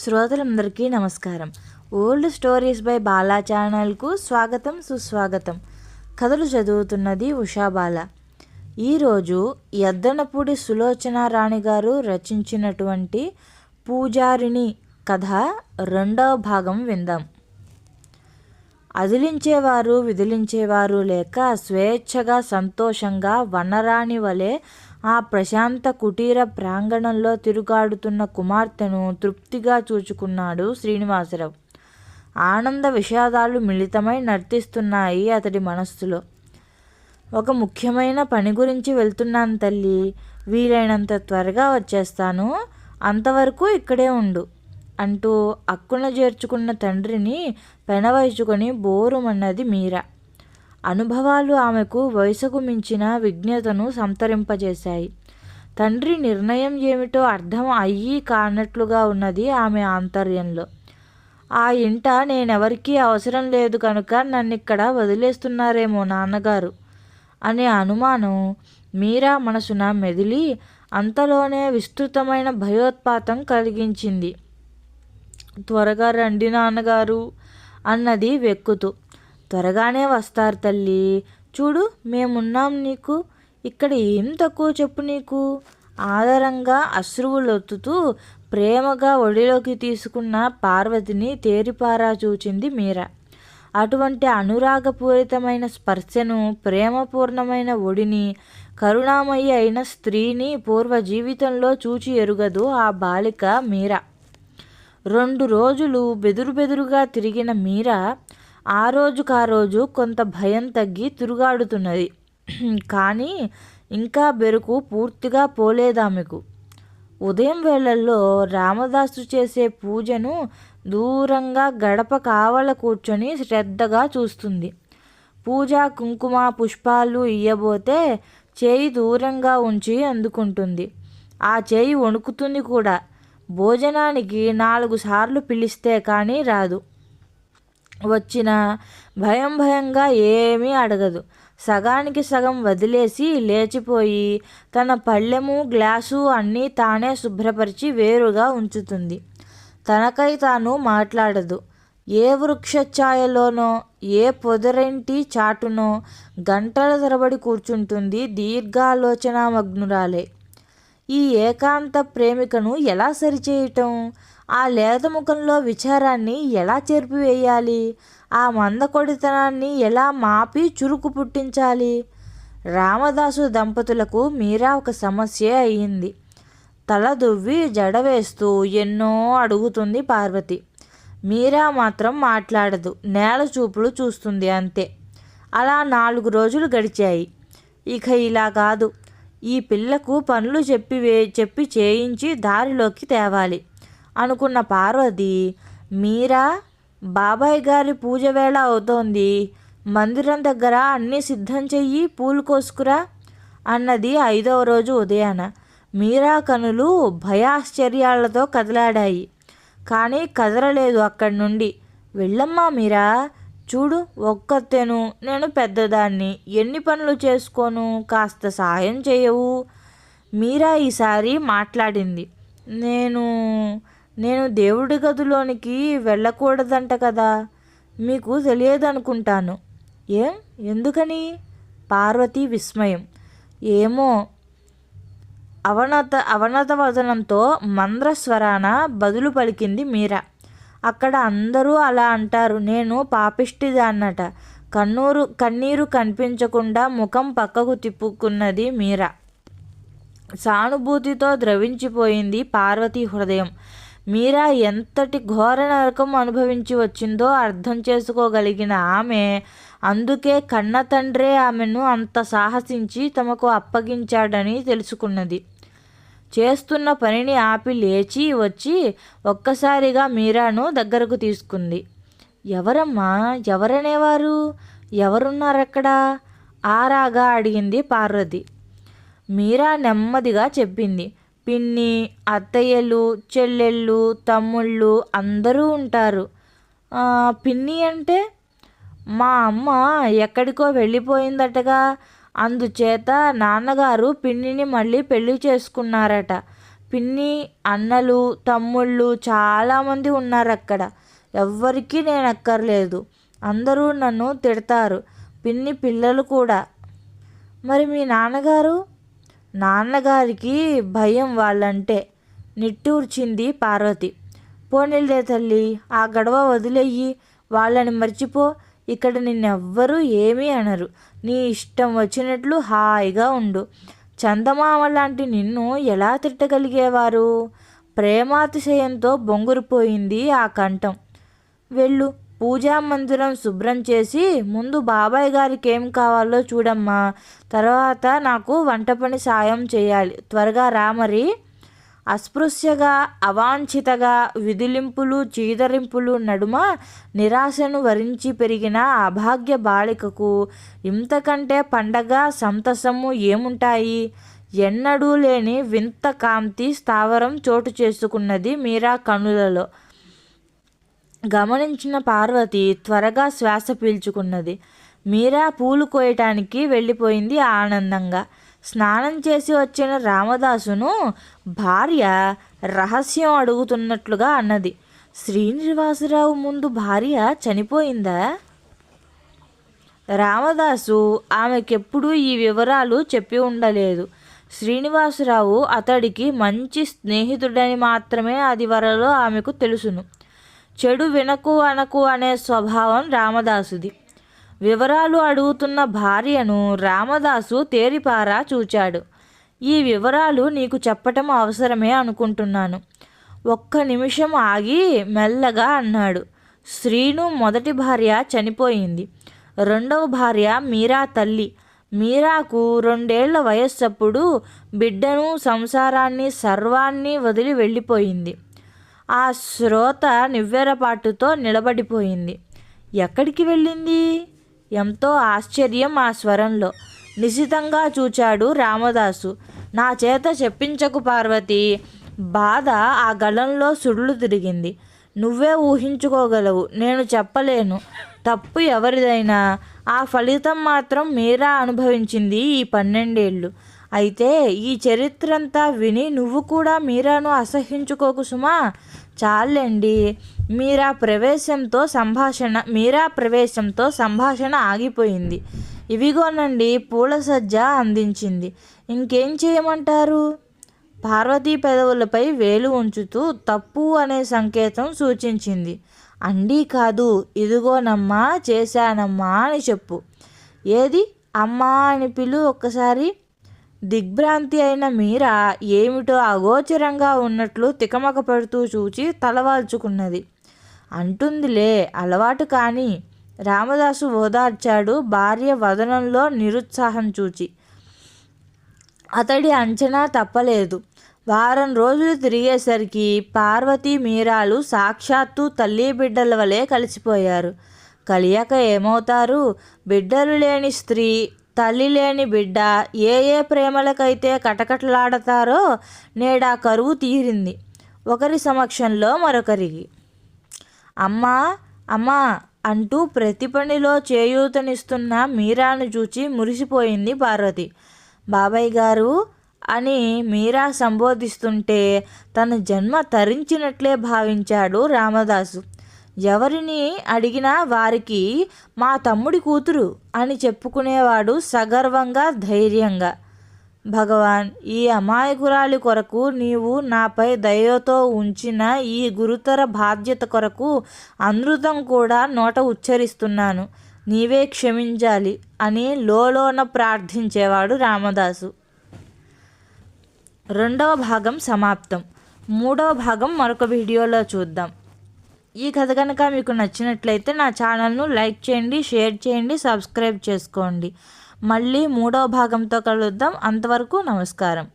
శ్రోతలందరికీ నమస్కారం. Old stories by Bala ఛానల్కు స్వాగతం, సుస్వాగతం. కథలు చదువుతున్నది ఉషాబాల. ఈరోజు యద్దనపూడి సులోచన రాణి గారు రచించినటువంటి పూజారిణి కథ రెండవ భాగం విందాం. అదిలించేవారు విదిలించేవారు లేక స్వేచ్ఛగా సంతోషంగా వనరాణి వలె ఆ ప్రశాంత కుటీర ప్రాంగణంలో తిరుగాడుతున్న కుమార్తెను తృప్తిగా చూచుకున్నాడు శ్రీనివాసరావు. ఆనంద విషాదాలు మిళితమై నర్తిస్తున్నాయి అతడి మనస్సులో. ఒక ముఖ్యమైన పని గురించి వెళ్తున్నాను తల్లి, వీలైనంత త్వరగా వచ్చేస్తాను, అంతవరకు ఇక్కడే ఉండు అంటూ అక్కున చేర్చుకున్న తండ్రిని పెనవైచుకొని బోరుమన్నది మీరా. అనుభవాలు ఆమెకు వయసుకు మించిన విజ్ఞతను సంతరింపజేశాయి. తండ్రి నిర్ణయం ఏమిటో అర్థం అయ్యి కానట్లుగా ఉన్నది ఆమె ఆంతర్యంలో. ఆ ఇంట నేనెవరికీ అవసరం లేదు కనుక నన్నిక్కడ వదిలేస్తున్నారేమో నాన్నగారు అనే అనుమానం మీరా మనసున మెదిలి అంతలోనే విస్తృతమైన భయోత్పాతం కలిగించింది. త్వరగా రండి నాన్నగారు అన్నది వెక్కుతూ. త్వరగానే వస్తారు తల్లి, చూడు మేమున్నాం నీకు, ఇక్కడ ఏం తక్కువ చెప్పు నీకు ఆదరంగా అశ్రువులొత్తుతూ ప్రేమగా ఒడిలోకి తీసుకున్న పార్వతిని తేరిపారా చూచింది మీరా. అటువంటి అనురాగపూరితమైన స్పర్శను, ప్రేమపూర్ణమైన ఒడిని, కరుణామయి అయిన స్త్రీని పూర్వ జీవితంలో చూచి ఎరుగదు ఆ బాలిక మీరా. 2 రోజులు బెదురుగా తిరిగిన మీరా ఆ రోజు కొంత భయం తగ్గి తిరుగాడుతున్నది. కానీ ఇంకా బెరుకు పూర్తిగా పోలేదామెకు. ఉదయం వేళల్లో రామదాసు చేసే పూజను దూరంగా గడప కావల కూర్చొని శ్రద్ధగా చూస్తుంది. పూజ కుంకుమ పుష్పాలు ఇయ్యబోతే చేయి దూరంగా ఉంచి అందుకుంటుంది. ఆ చేయి వణుకుతుంది కూడా. భోజనానికి 4 సార్లు పిలిస్తే కానీ రాదు. వచ్చిన భయంగా ఏమీ అడగదు. సగానికి సగం వదిలేసి లేచిపోయి తన పళ్ళెము గ్లాసు అన్నీ తానే శుభ్రపరిచి వేరుగా ఉంచుతుంది. తనకై తాను మాట్లాడదు. ఏ వృక్షఛాయలోనో ఏ పొదరింటి చాటునో గంటల తరబడి కూర్చుంటుంది దీర్ఘాలోచనామగ్నురాలే. ఈ ఏకాంత ప్రేమికను ఎలా సరిచేయటం? ఆ లేత ముఖంలో విచారాన్ని ఎలా చెరిపివేయాలి? ఆ మందకొడితనాన్ని ఎలా మాపి చురుకు పుట్టించాలి? రామదాసు దంపతులకు మీరా ఒక సమస్య అయ్యింది. తల దువ్వి జడవేస్తూ ఎన్నో అడుగుతుంది పార్వతి. మీరా మాత్రం మాట్లాడదు, నేల చూపులు చూస్తుంది అంతే. అలా 4 రోజులు గడిచాయి. ఇక ఇలా కాదు, ఈ పిల్లకు పనులు చెప్పి చేయించి దారిలోకి తేవాలి అనుకున్న పార్వతి, మీరా బాబాయ్ గారి పూజ వేళ అవుతోంది, మందిరం దగ్గర అన్నీ సిద్ధం చెయ్యి, పూలు కోసుకురా అన్నది 5వ రోజు ఉదయాన. మీరా కనులు భయాశ్చర్యాలతో కదలాడాయి. కానీ కదలలేదు అక్కడి నుండి. వెళ్ళమ్మా మీరా, చూడు ఒక్కతేను, నేను పెద్దదాన్ని, ఎన్ని పనులు చేసుకోను, కాస్త సాయం చేయవు. మీరా ఈసారి మాట్లాడింది. నేను దేవుడి గదిలోనికి వెళ్ళకూడదంట కదా, మీకు తెలియదనుకుంటాను. ఎందుకని? పార్వతి విస్మయం. ఏమో అవనత వదనంతో మంద్రస్వరాన బదులు పలికింది మీరా. అక్కడ అందరూ అలా అంటారు. నేను పాపిష్టిదాన్నట. కన్నీరు కనిపించకుండా ముఖం పక్కకు తిప్పుకున్నది మీరా. సానుభూతితో ద్రవించిపోయింది పార్వతి హృదయం. మీరా ఎంతటి ఘోర నరకం అనుభవించి వచ్చిందో అర్థం చేసుకోగలిగిన ఆమె అందుకే కన్న తండ్రే ఆమెను అంత సాహసించి తమకు అప్పగించాడని తెలుసుకున్నది. చేస్తున్న పనిని ఆపి లేచి వచ్చి ఒక్కసారిగా మీరాను దగ్గరకు తీసుకుంది. ఎవరమ్మా, ఎవరనేవారు? ఎవరున్నారక్కడ? ఆరాగా అడిగింది పార్వతి. మీరా నెమ్మదిగా చెప్పింది. పిన్ని, అత్తయ్యలు, చెల్లెళ్ళు, తమ్ముళ్ళు అందరూ ఉంటారు. పిన్ని అంటే మా అమ్మ ఎక్కడికో వెళ్ళిపోయిందటగా, అందుచేత నాన్నగారు పిన్నిని మళ్ళీ పెళ్లి చేసుకున్నారట. పిన్ని, అన్నలు, తమ్ముళ్ళు చాలామంది ఉన్నారు అక్కడ. ఎవ్వరికీ నేను అక్కర్లేదు. అందరూ నన్ను తిడతారు, పిన్ని పిల్లలు కూడా. మరి మీ నాన్నగారు? నాన్నగారికి భయం వాళ్ళంటే, నిట్టూర్చింది పార్వతి. పోనీలే తల్లి, ఆ గొడవ వదిలేయి, వాళ్ళని మర్చిపో. ఇక్కడ నిన్నెవ్వరూ ఏమీ అనరు. నీ ఇష్టం వచ్చినట్లు హాయిగా ఉండు. చందమామ లాంటి నిన్ను ఎలా తిట్టగలిగేవారు? ప్రేమాతిశయంతో బొంగురుపోయింది ఆ కంఠం. వెళ్ళు, పూజా మందిరం శుభ్రం చేసి ముందు బాబాయ్ గారికి ఏం కావాలో చూడమ్మా. తర్వాత నాకు వంట పని సాయం చేయాలి. త్వరగా రా మరి. అస్పృశ్యగా, అవాంఛితగా, విదిలింపులు చీదరింపులు నడుమ నిరాశను వరించి పెరిగిన అభాగ్య బాలికకు ఇంతకంటే పండగ సంతసము ఏముంటాయి? ఎన్నడూ లేని వింత కాంతి స్థావరం చోటు చేసుకున్నది మీరా కనులలో. గమనించిన పార్వతి త్వరగా శ్వాస పీల్చుకున్నది. మీరా పూలు కోయటానికి వెళ్ళిపోయింది ఆనందంగా. స్నానం చేసి వచ్చిన రామదాసును భార్య రహస్యం అడుగుతున్నట్లుగా అన్నది. శ్రీనివాసరావు ముందు భార్య చనిపోయిందా? రామదాసు ఆమెకెప్పుడూ ఈ వివరాలు చెప్పి ఉండలేదు. శ్రీనివాసరావు అతడికి మంచి స్నేహితుడని మాత్రమే అది వరలో ఆమెకు తెలుసును. చెడు వినకు అనకు అనే స్వభావం రామదాసుది. వివరాలు అడుగుతున్న భార్యను రామదాసు తేరిపారా చూచాడు. ఈ వివరాలు నీకు చెప్పటం అవసరమే అనుకుంటున్నాను. ఒక్క నిమిషం ఆగి మెల్లగా అన్నాడు. శ్రీను మొదటి భార్య చనిపోయింది. రెండవ భార్య మీరా తల్లి. మీరాకు 2 ఏళ్ల వయస్సప్పుడు బిడ్డను, సంసారాన్ని, సర్వాన్ని వదిలి వెళ్ళిపోయింది. ఆ శ్రోత నివ్వెరపాటుతో నిలబడిపోయింది. ఎక్కడికి వెళ్ళింది? ఎంతో ఆశ్చర్యం ఆ స్వరంలో. నిశితంగా చూచాడు రామదాసు. నా చేత చెప్పించకు పార్వతి. బాధ ఆ గళంలో సుడులు తిరిగింది. నువ్వే ఊహించుకోగలవు, నేను చెప్పలేను. తప్పు ఎవరిదైనా ఆ ఫలితం మాత్రం మీరా అనుభవించింది ఈ 12 ఏళ్ళు. అయితే ఈ చరిత్రంతా విని నువ్వు కూడా మీరాను అసహ్యించుకోకు సుమా. చాలండి. మీరా ప్రవేశంతో సంభాషణ ఆగిపోయింది. ఇవిగోనండి పూల సజ్జ అందించింది. ఇంకేం చేయమంటారు? పార్వతీ పెదవులపై వేలు ఉంచుతూ తప్పు అనే సంకేతం సూచించింది. అండీ కాదు, ఇదిగోనమ్మా చేశానమ్మా అని చెప్పు. ఏది అమ్మా అని పిలు ఒక్కసారి. దిగ్భ్రాంతి అయిన మీరా ఏమిటో అగోచరంగా ఉన్నట్లు తికమక పెడుతూ చూచి తలవాల్చుకున్నది. అంటుందిలే, అలవాటు కాని. రామదాసు ఓదార్చాడు భార్య వదనంలో నిరుత్సాహం చూచి. అతడి అంచనా తప్పలేదు. వారం రోజులు తిరిగేసరికి పార్వతీ మీరాలు సాక్షాత్తు తల్లి బిడ్డల వలె కలిసిపోయారు. కలియక ఏమవుతారు? బిడ్డలు లేని స్త్రీ, తల్లి లేని బిడ్డ ఏ ప్రేమలకైతే కటకటలాడతారో నేడా కరువు తీరింది ఒకరి సమక్షంలో మరొకరికి. అమ్మా అమ్మా అంటూ ప్రతి పనిలో చేయూతనిస్తున్న మీరాను చూచి మురిసిపోయింది పార్వతి. బాబాయ్ గారు అని మీరా సంబోధిస్తుంటే తన జన్మ తరించినట్లే భావించాడు రామదాసు. ఎవరిని అడిగినా వారికి మా తమ్ముడి కూతురు అని చెప్పుకునేవాడు సగర్వంగా, ధైర్యంగా. భగవాన్, ఈ అమాయకురాలి కొరకు నీవు నాపై దయతో ఉంచిన ఈ గురుతర బాధ్యత కొరకు అమృతం కూడా నోట ఉచ్చరిస్తున్నాను. నీవే క్షమించాలి అని లోలోన ప్రార్థించేవాడు రామదాసు. 2వ భాగం సమాప్తం. 3వ భాగం మరొక వీడియోలో చూద్దాం. ఈ కథ కనుక మీకు నచ్చినట్లయితే నా ఛానల్ను లైక్ చేయండి, షేర్ చేయండి, సబ్స్క్రైబ్ చేసుకోండి. మళ్ళీ 3వ భాగంతో కలుద్దాం. అంతవరకు నమస్కారం.